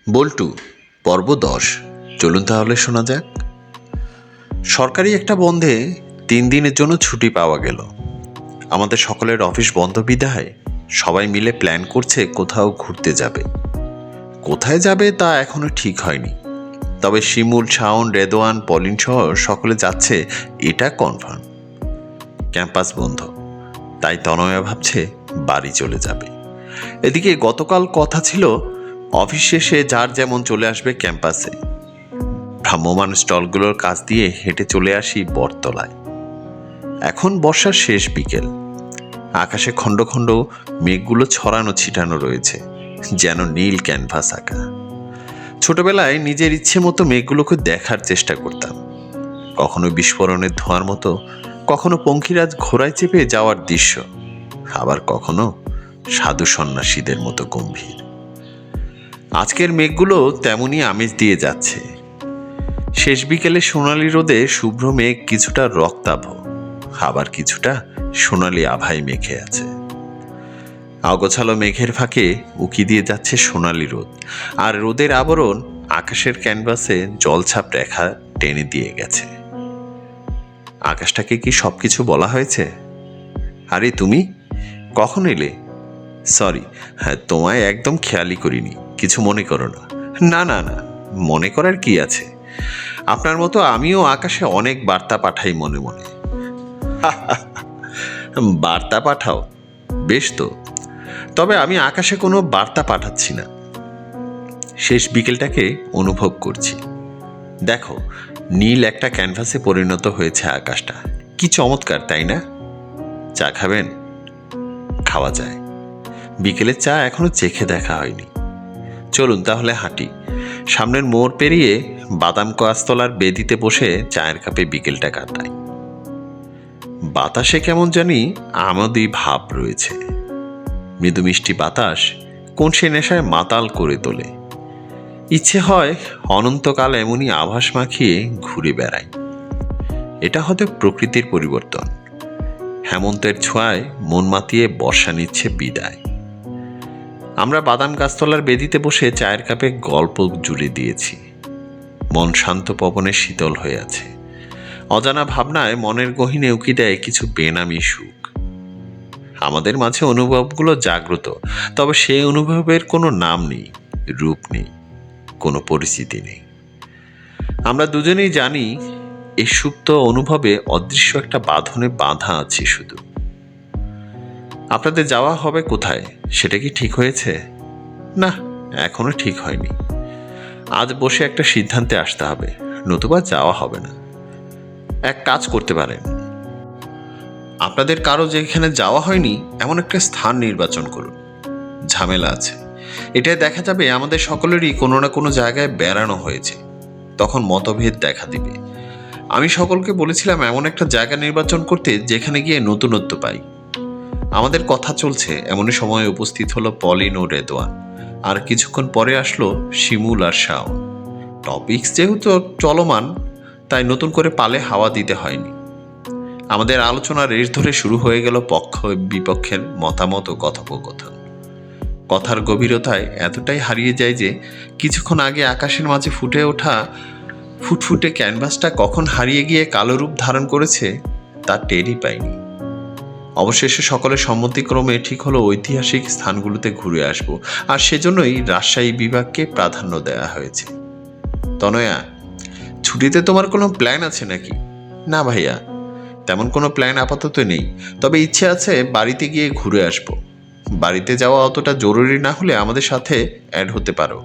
বল্টু পর্ব 10। চলুন তাহলে শোনা যাক। সরকারি একটা বন্ধে 3 দিনের জন্য ছুটি পাওয়া গেল। আমাদের সকলের অফিস বন্ধ বিধায় সবাই মিলে প্ল্যান করছে কোথাও ঘুরতে যাবে। কোথায় যাবে তা এখনো ঠিক হয়নি, তবে শিমুল, শাওন, রেদওয়ান, পলিন সহ সকলে যাচ্ছে এটা কনফার্ম। ক্যাম্পাস বন্ধ, তাই তনয়া ভাবছে বাড়ি চলে যাবে। এদিকে গতকাল কথা ছিল অফিস শেষে যার যেমন চলে আসবে ক্যাম্পাসে। ভ্রাম্যমান স্টলগুলোর কাছ দিয়ে হেঁটে চলে আসি বটতলায়। এখন বর্ষার শেষ বিকেল, আকাশে খণ্ড খণ্ড মেঘগুলো ছড়ানো ছিটানো রয়েছে, যেন নীল ক্যানভাস আঁকা। ছোটবেলায় নিজের ইচ্ছে মতো মেঘগুলোকে দেখার চেষ্টা করতাম, কখনো বিস্ফোরণের ধোঁয়ার মতো, কখনো পঙ্খিরাজ ঘোড়ায় চেপে যাওয়ার দৃশ্য, আবার কখনো সাধু সন্ন্যাসীদের মতো গম্ভীর। আজকের মেঘগুলো তেমনই আমেজ দিয়ে যাচ্ছে। শেষ বিকেলে সোনালি রোদে শুভ্র মেঘ কিছুটা রক্তাভ, আবার কিছুটা সোনালি আভায় মেঘে আছে। অগোছালো মেঘের ফাঁকে উকি দিয়ে যাচ্ছে সোনালি রোদ, আর রোদের আবরণ আকাশের ক্যানভাসে জলছাপ রেখা টেনে দিয়ে গেছে। আকাশটাকে কি সবকিছু বলা হয়েছে? আরে তুমি কখন এলে? সরি, হ্যাঁ, তোমায় একদম খেয়ালই করিনি, কিছু মনে করো না। না না না, মনে করার কি আছে, আপনার মতো আমিও আকাশে অনেক বার্তা পাঠাই মনে মনে। বার্তা পাঠাও, বেশ তো, তবে আমি আকাশে কোনো বার্তা পাঠাচ্ছি না। শেষ বিকেলটাকে অনুভব করছি। দেখো, নীল একটা ক্যানভাসে পরিণত হয়েছে আকাশটা, কি চমৎকার, তাই না? চা খাবেন? খাওয়া যায়, বিকেলের চা এখনো চেখে দেখা হয়নি। চলুন তাহলে হাঁটি, সামনের মোড় পেরিয়ে বাদাম গাছতলার বেদিতে বসে চায়ের কাপে বিকেলটা কাটাই। বাতাসে কেমন জানি আমোদী ভাব রয়েছে। মৃদু মিষ্টি বাতাস কোন সে নেশায় মাতাল করে তোলে। ইচ্ছে হয় অনন্তকাল এমনই আভাস মাখিয়ে ঘুরে বেড়াই। এটা হয়তো প্রকৃতির পরিবর্তন, হেমন্তের ছোঁয়ায় মন মাতিয়ে বর্ষা নিচ্ছে বিদায়। আমরা বাদাম গাছতলার বেদিতে বসে চায়ের কাপে গল্প জুড়ে দিয়েছি। মন শান্ত পবনে শীতল হয়ে আছে। অজানা ভাবনায় মনের গহীনে উকি দেয় কিছু বেনামি সুখ। আমাদের মাঝে অনুভবগুলো জাগ্রত, তবে সেই অনুভবের কোনো নাম নেই, রূপ নেই, কোনো পরিচিতি নেই। আমরা দুজনেই জানি এই সুপ্ত অনুভবে অদৃশ্য একটা বাঁধনে বাঁধা আছি শুধু। আপনাদের যাওয়া হবে কোথায়, সেটা কি ঠিক হয়েছে? না, এখনো ঠিক হয়নি। আজ বসে একটা সিদ্ধান্তে আসতে হবে, নতুবা যাওয়া হবে না। এক কাজ করতে পারেন, আপনাদের কারো যেখানে যাওয়া হয়নি এমন একটা স্থান নির্বাচন করুন। ঝামেলা আছে, এটাই দেখা যাবে আমাদের সকলেরই কোনো না কোনো জায়গায় বেড়ানো হয়েছে, তখন মতভেদ দেখা দিবে। আমি সকলকে বলেছিলাম এমন একটা জায়গা নির্বাচন করতে যেখানে গিয়ে নতুনত্ব পাই। আমাদের কথা চলছে, এমনই সময় উপস্থিত হলো পলিন ও রেদওয়ান, আর কিছুক্ষণ পরে আসলো শিমুল আর শাওন। টপিকস যেহেতু চলমান, তাই নতুন করে পালে হাওয়া দিতে হয়নি। আমাদের আলোচনা রেশ ধরে শুরু হয়ে গেল পক্ষ বিপক্ষের মতামত ও কথোপকথন। কথার গভীরতায় এতটাই হারিয়ে যায় যে কিছুক্ষণ আগে আকাশের মাঝে ফুটে ওঠা ফুটফুটে ক্যানভাসটা কখন হারিয়ে গিয়ে কালো রূপ ধারণ করেছে তা টেরই পাইনি। অবশেষে সকলের সম্মতিক্রমে ঠিক হলো ঐতিহাসিক স্থানগুলোতে ঘুরে আসব, আর সেজন্যই রাজশাহী বিভাগকে প্রাধান্য দেওয়া হয়েছে। তনয়া, ছুটিতে তোমার কোনো প্ল্যান আছে নাকি? না ভাইয়া, তেমন কোনো প্ল্যান আপাতত নেই, তবে ইচ্ছে আছে বাড়িতে গিয়ে ঘুরে আসব। বাড়িতে যাওয়া অতটা জরুরি না হলে আমাদের সাথে অ্যাড হতে পারো,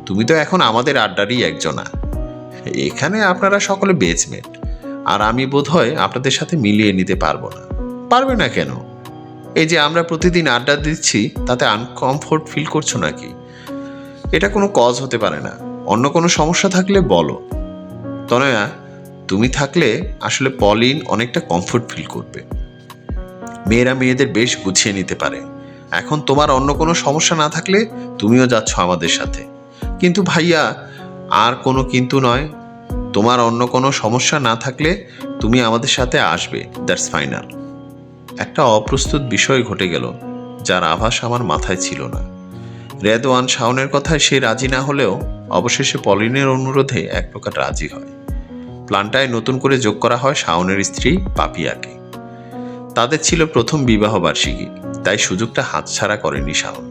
তুমি তো এখন আমাদের আড্ডারই একজনা। এখানে আপনারা সকলে বেচমেট, আর আমি বোধহয় আপনাদের সাথে মিলিয়ে নিতে পারবো না। পারবে না কেন? এই যে আমরা প্রতিদিন আড্ডা দিচ্ছি, তাতে আনকমফোর্ট ফিল করছো নাকি? এটা কোনো কজ হতে পারে না, অন্য কোনো সমস্যা থাকলে বলো। তনয়া, তুমি থাকলে আসলে পলিন অনেকটা কমফোর্ট ফিল করবে। মেয়েরা মেয়েদের বেশ গুছিয়ে নিতে পারে। এখন তোমার অন্য কোনো সমস্যা না থাকলে তুমিও যাচ্ছ আমাদের সাথে। কিন্তু ভাইয়া, আর কোনো কিন্তু নয়, তোমার অন্য কোনো সমস্যা না থাকলে তুমি আমাদের সাথে আসবে, দ্যাটস ফাইনাল। একটা অপ্রস্তুত বিষয় ঘটে গেল, যার আভাস আমার মাথায় ছিল না। রেদওয়ান শাওনের কথায় সে রাজি না হলেও অবশেষে পলিনের অনুরোধে এক প্রকার রাজি হয়। প্ল্যানটায় নতুন করে যোগ করা হয় শাওনের স্ত্রী পাপিয়াকে। তাদের ছিল প্রথম বিবাহ বার্ষিকী, তাই সুযোগটা হাতছাড়া করেনি শাওন।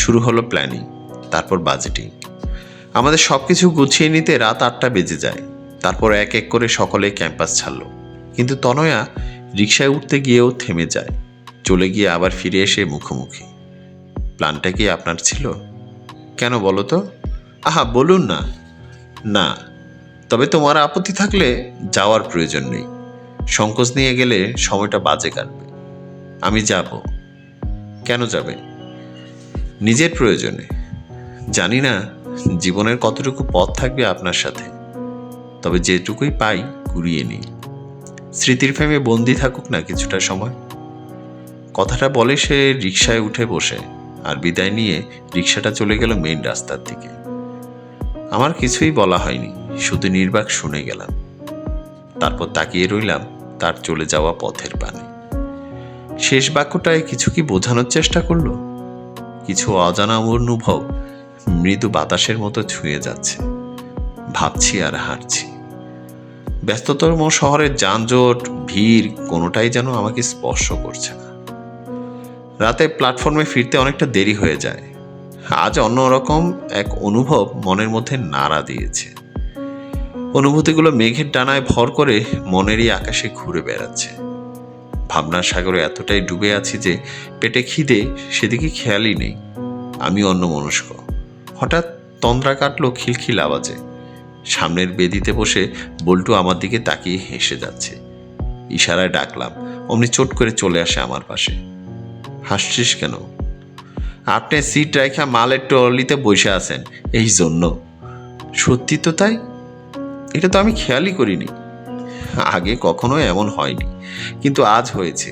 শুরু হলো প্ল্যানিং, তারপর বাজেটিং। আমাদের সবকিছু গুছিয়ে নিতে রাত 8টা বেজে যায়। তারপর এক এক করে সকলে ক্যাম্পাস ছাড়ল, কিন্তু তনয়া রিকশায় উঠতে গিয়েও থেমে যায়, চলে গিয়ে আবার ফিরে এসে মুখোমুখি। প্ল্যানটা কি আপনার ছিল? কেন বলো তো? আহা বলুন না। না, তবে তোমার আপত্তি থাকলে যাওয়ার প্রয়োজন নেই। সংকোচ নিয়ে গেলে সময়টা বাজে কাটবে। আমি যাব। কেন যাবে? নিজের প্রয়োজনে। জানি না জীবনের কতটুকু পথ থাকবে আপনার সাথে, তবে যেটুকুই পাই কুড়িয়ে নিই। স্মৃতির ফ্রেমে বন্দি থাকুক না কিছুটা সময়। কথাটা বলে সে রিকশায় উঠে বসে, আর বিদায় নিয়ে রিকশাটা চলে গেল মেইন রাস্তার দিকে। আমার কিছুই বলা হয়নি, শুধু নির্বাক শুনে গেলাম। তারপর তাকিয়ে রইলাম তার চলে যাওয়া পথের পানে। শেষ বাক্যটায় কিছু কি বোঝানোর চেষ্টা করলো? কিছু অজানা অনুভব মৃদু বাতাসের মতো ছুঁয়ে যাচ্ছে। ভাবছি আর হাঁটছি। ব্যস্ততম শহরের যানজট, ভিড় কোনোটাই যেন আমাকে স্পর্শ করছে না। রাতে প্ল্যাটফর্মে ফিরতে অনেকটা দেরি হয়ে যায়। আজ অন্যরকম এক অনুভব মনের মধ্যে নাড়া দিয়েছে। অনুভূতিগুলো মেঘের ডানায় ভর করে মনেরই আকাশে ঘুরে বেড়াচ্ছে। ভাবনার সাগরে এতটাই ডুবে আছি যে পেটে খিদে সেদিকে খেয়ালই নেই। আমি অন্যমনস্ক। হঠাৎ তন্দ্রা কাটলো খিলখিল আওয়াজে। সামনের বেদিতে বসে বল্টু আমার দিকে তাকিয়ে হেসে যাচ্ছে। ইশারায় ডাকলাম, অমনি চট করে চলে আসে আমার পাশে। হাসছিস কেন? আপনি সিট রাখা মালের ট্রলিতে বসে আছেন এই জন্য। সত্যি তো তাই, এটা তো আমি খেয়ালই করিনি। আগে কখনো এমন হয়নি, কিন্তু আজ হয়েছে।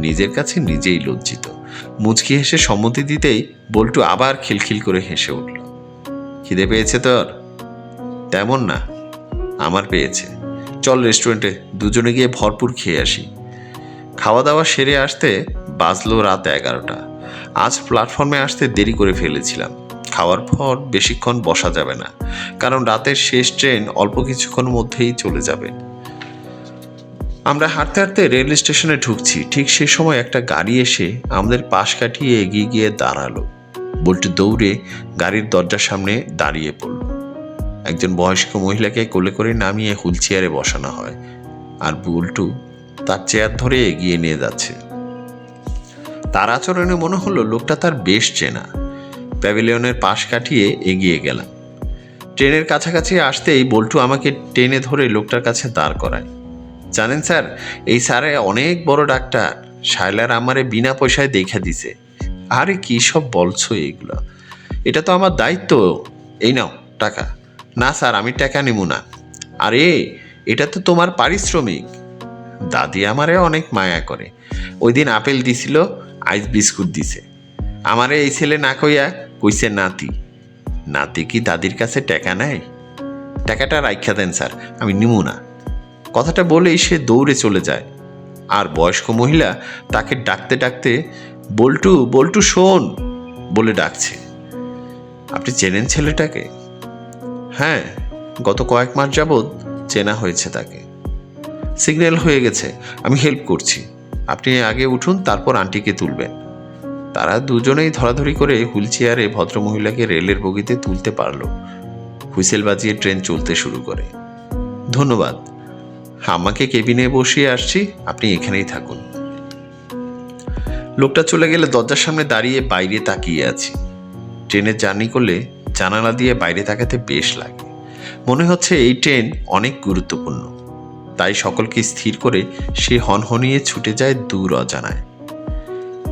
নিজের কাছে নিজেই লজ্জিত। মুচকি হেসে সম্মতি দিতেই বল্টু আবার খিলখিল করে হেসে উঠল। খিদে পেয়েছে তোর? তেমন না, আমার পেয়েছে। চল রেস্টুরেন্টে দুজনে গিয়ে ভরপুর খেয়ে আসি। খাওয়া দাওয়া সেরে আসতে বাজলো রাত 11টা। আজ প্ল্যাটফর্মে আসতে দেরি করে ফেলেছিলাম। খাওয়ার পর বেশিক্ষণ বসা যাবে না, কারণ রাতের শেষ ট্রেন অল্প কিছুক্ষণ মধ্যেই চলে যাবে। আমরা হাঁটতে হাঁটতে রেল স্টেশনে ঢুকছি, ঠিক সে সময় একটা গাড়ি এসে আমাদের পাশ কাটিয়ে এগিয়ে গিয়ে দাঁড়ালো। বল্টু দৌড়ে গাড়ির দরজার সামনে দাঁড়িয়ে পড়ল। একজন বয়স্ক মহিলাকে কোলে করে নামিয়ে হুইল চেয়ারে বসানো হয়, আর বল্টু তার চেয়ার ধরে এগিয়ে নিয়ে যাচ্ছে। তার আচরণে মনে হলো লোকটা তার বেশ চেনা। প্যাভিলিয়নের পাশ কাটিয়ে এগিয়ে গেলাম। ট্রেনের কাছাকাছি আসতেই বল্টু আমাকে টেনে ধরে লোকটার কাছে দাঁড় করায়। জানেন স্যার, এই স্যারে অনেক বড় ডাক্তার। শায়লার আমারে বিনা পয়সায় দেখা দিছে। আরে কি সব বলছো এগুলো? এটা তো আমার দায়িত্ব। এই নাও টাকা। না স্যার, আমি টাকা নেব না। আরে এটা তো তোমার পারিশ্রমিক। দাদি আমারে অনেক মায়া করে। ওই দিন আপেল দিছিল, আইস বিস্কুট দিছে। আমারে এই ছেলে না কইয়া কইছে নাতি। নাতি কি দাদির কাছে টাকা নেয়? টাকাটা রাইখা দেন স্যার, আমি নিব না। কথাটা বলেই সে দৌড়ে চলে যায়, আর বয়স্ক মহিলা তাকে ডাকতে ডাকতে বল্টু বল্টু শোন বলে ডাকছে। আপনি চেনেন ছেলেটাকে? হ্যাঁ, গত কয়েক মাস যাবৎ চেনা হয়েছে তাকে। সিগন্যাল হয়ে গেছে, আমি হেল্প করছি। আপনি আগে উঠুন, তারপর আন্টিকে তুলবেন। তারা দুজনেই ধরাধরি করে হুইল চেয়ারে ভদ্রমহিলাকে রেলের বগিতে তুলতে পারল। হুইসেল বাজিয়ে ট্রেন চলতে শুরু করে। ধন্যবাদ, আমাকে কেবিনে বসিয়ে আসছি, আপনি এখানেই থাকুন। লোকটা চলে গেলে দরজার সামনে দাঁড়িয়ে বাইরে তাকিয়ে আছি। ট্রেনের জার্নি করলে জানালা দিয়ে বাইরে তাকাতে বেশ লাগে। মনে হচ্ছে এই ট্রেন অনেক গুরুত্বপূর্ণ। তাই সকলকে স্থির করে সে হনহনিয়ে ছুটে যায় দূর অজানায়।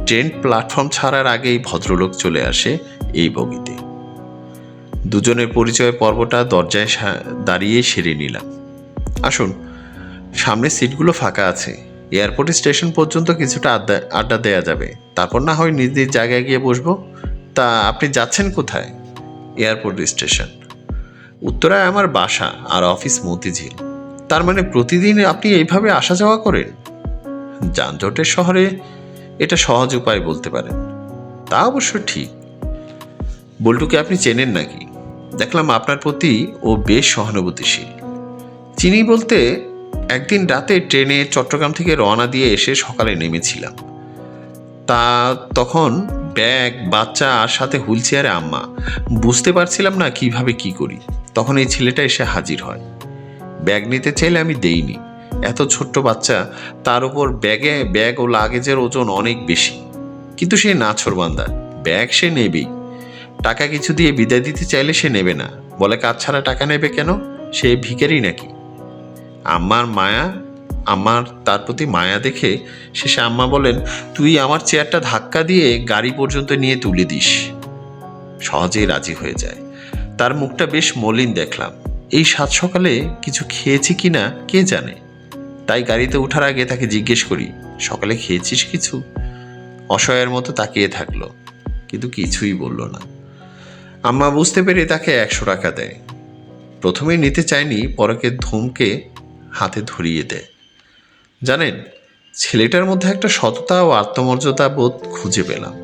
ট্রেন প্ল্যাটফর্ম ছাড়ার আগেই ভদ্রলোক চলে আসে এই বগিতে। দুজনের পরিচয় পর্বটা দরজায় দাঁড়িয়ে সেরে নিলাম। আসুন, সামনের সিটগুলো ফাঁকা আছে। এয়ারপোর্ট স্টেশন পর্যন্ত কিছুটা আড্ডা দেয়া যাবে, তারপর না হয় নিজ নিজ জায়গায় গিয়ে বসবো। তা আপনি যাচ্ছেন কোথায়? Airport station. উত্তরায় আমার বাসা আর অফিস মতিঝিল। তার মানে প্রতিদিন আপনি এইভাবে আসা যাওয়া করেন? যানজটের শহরে এটা সহজ উপায় বলতে পারেন। তা অবশ্য ঠিক। বল্টুকে আপনি চেনেন নাকি? দেখলাম আপনার প্রতি ও বেশ সহানুভূতিশীল। চিনি বলতে, একদিন রাতে ট্রেনে চট্টগ্রাম থেকে রওনা দিয়ে এসে সকালে নেমেছিলাম। তা তখন ব্যাগ, বাচ্চা আর সাথে হুইল চেয়ারে আম্মা। বুঝতে পারছিলাম না কিভাবে কি করি। তখন এই ছেলেটা এসে হাজির হয়। ব্যাগ নিতে চাইলে আমি দেইনি। এত ছোট্ট বাচ্চা, তার উপর ব্যাগ ও লাগেজের ওজন অনেক বেশি। কিন্তু সে নাছোড়বান্দা, ব্যাগ সে নেবেই। টাকা কিছু দিয়ে বিদায় দিতে চাইলে সে নেবে না, বলে কাজ ছাড়া টাকা নেবে কেন, সে ভিখারি নাকি? আমার তার প্রতি মায়া দেখে শেষে আম্মা বলেন, তুই আমার চেয়ারটা ধাক্কা দিয়ে গাড়ি পর্যন্ত নিয়ে তুলে দিস। সহজেই রাজি হয়ে যায়। তার মুখটা বেশ মলিন দেখলাম। এই সাত সকালে কিছু খেয়েছি কিনা কে জানে। তাই গাড়িতে ওঠার আগে তাকে জিজ্ঞেস করি, সকালে খেয়েছিস কিছু? অসহায়ের মতো তাকিয়ে থাকলো, কিন্তু কিছুই বলল না। আম্মা বুঝতে পেরে তাকে 100 টাকা দেয়। প্রথমে নিতে চায়নি, পরকে ধমকে হাতে ধরিয়ে দেয়। জানেন, ছেলেটার মধ্যে একটা সততা ও আত্মমর্যাদা বোধ খুঁজে পেলাম।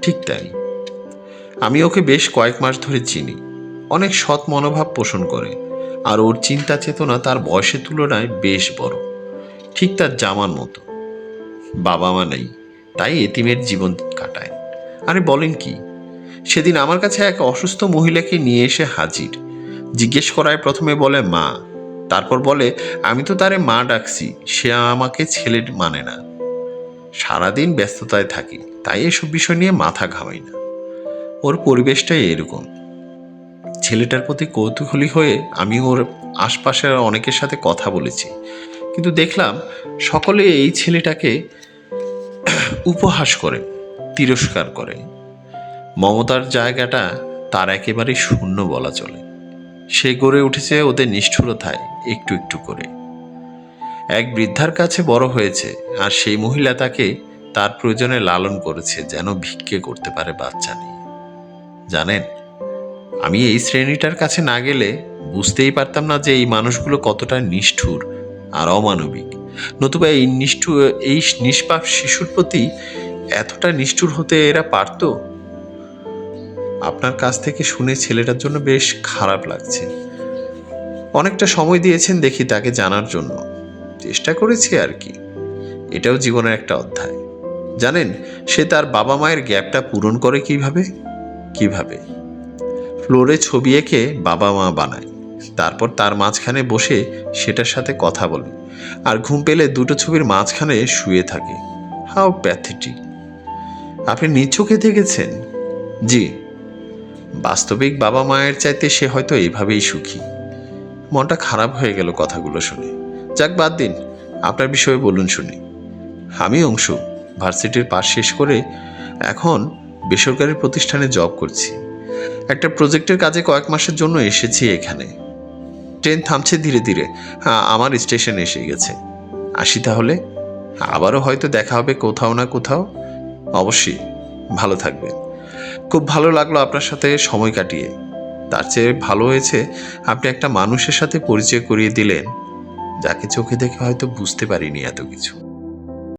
ঠিক তাই, আমি ওকে বেশ কয়েক মাস ধরে চিনি। অনেক সৎ মনোভাব পোষণ করে, আর ওর চিন্তা চেতনা তার বয়সের তুলনায় বেশ বড়। ঠিক তার জামার মতো। বাবা মা নেই, তাই এতিমের জীবন কাটায়। আরে বলেন কি, সেদিন আমার কাছে এক অসুস্থ মহিলাকে নিয়ে এসে হাজির। জিজ্ঞেস করায় প্রথমে বলে মা, তারপর বলে আমি তো তারে মা ডাকছি, সে আমাকে ছেলে মানে না। সারাদিন ব্যস্ততায় থাকি, তাই এসব বিষয় নিয়ে মাথা ঘামাই না। ওর পরিবেশটাই এরকম। ছেলেটার প্রতি কৌতূহলী হয়ে আমি ওর আশপাশের অনেকের সাথে কথা বলেছি, কিন্তু দেখলাম সকলে এই ছেলেটাকে উপহাস করে, তিরস্কার করে। মমতার জায়গাটা তার একেবারে শূন্য বলা চলে। সে গড়ে উঠেছে ওদের নিষ্ঠুরতায়, একটু একটু করে। এক বৃদ্ধার কাছে বড় হয়েছে, আর সেই মহিলা তাকে তার প্রয়োজনে লালন করেছে, যেন ভিক্ষে করতে পারে বাচ্চা নিয়ে। জানেন, আমি এই শ্রেণীটার কাছে না গেলে বুঝতেই পারতাম না যে এই মানুষগুলো কতটা নিষ্ঠুর আর অমানবিক। নতুবা এই নিষ্পাপ শিশুর প্রতি এতটা নিষ্ঠুর হতে এরা পারত? আপনার কাছ থেকে শুনে ছেলেটার জন্য বেশ খারাপ লাগছে। অনেকটা সময় দিয়েছেন দেখি তাকে জানার জন্য। চেষ্টা করেছি আর কি। এটাও জীবনের একটা অধ্যায়। জানেন, সে তার বাবা মায়ের গ্যাপটা পূরণ করে কিভাবে? ফ্লোরে ছবি এঁকে বাবা মা বানায়, তারপর তার মাঝখানে বসে সেটার সাথে কথা বলে, আর ঘুম পেলে দুটো ছবির মাঝখানে শুয়ে থাকে। How pathetic! আপনি নিজ চোখে দেখেছেন? জি। বাস্তবিক বাবা মায়ের চাইতে সে হয়তো এইভাবেই সুখী। মনটা খারাপ হয়ে গেল কথাগুলো শুনে। যাক, বাদ দিন, আপনার বিষয়ে বলুন শুনি। আমি অংশু, ভার্সিটির পাস শেষ করে এখন বেসরকারি প্রতিষ্ঠানে জব করছি। একটা প্রজেক্টের কাজে কয়েক মাসের জন্য এসেছি এখানে। ট্রেন থামছে ধীরে ধীরে। হ্যাঁ, আমার স্টেশন এসে গেছে। আসি তাহলে। আবারও হয়তো দেখা হবে কোথাও না কোথাও। অবশ্যই। ভালো থাকবেন। খুব ভালো লাগলো আপনার সাথে সময় কাটিয়ে। তার চেয়ে ভালো হয়েছে আপনি একটা মানুষের সাথে পরিচয় করিয়ে দিলেন, যাকে চোখে দেখে হয়তো বুঝতে পারিনি এত কিছু।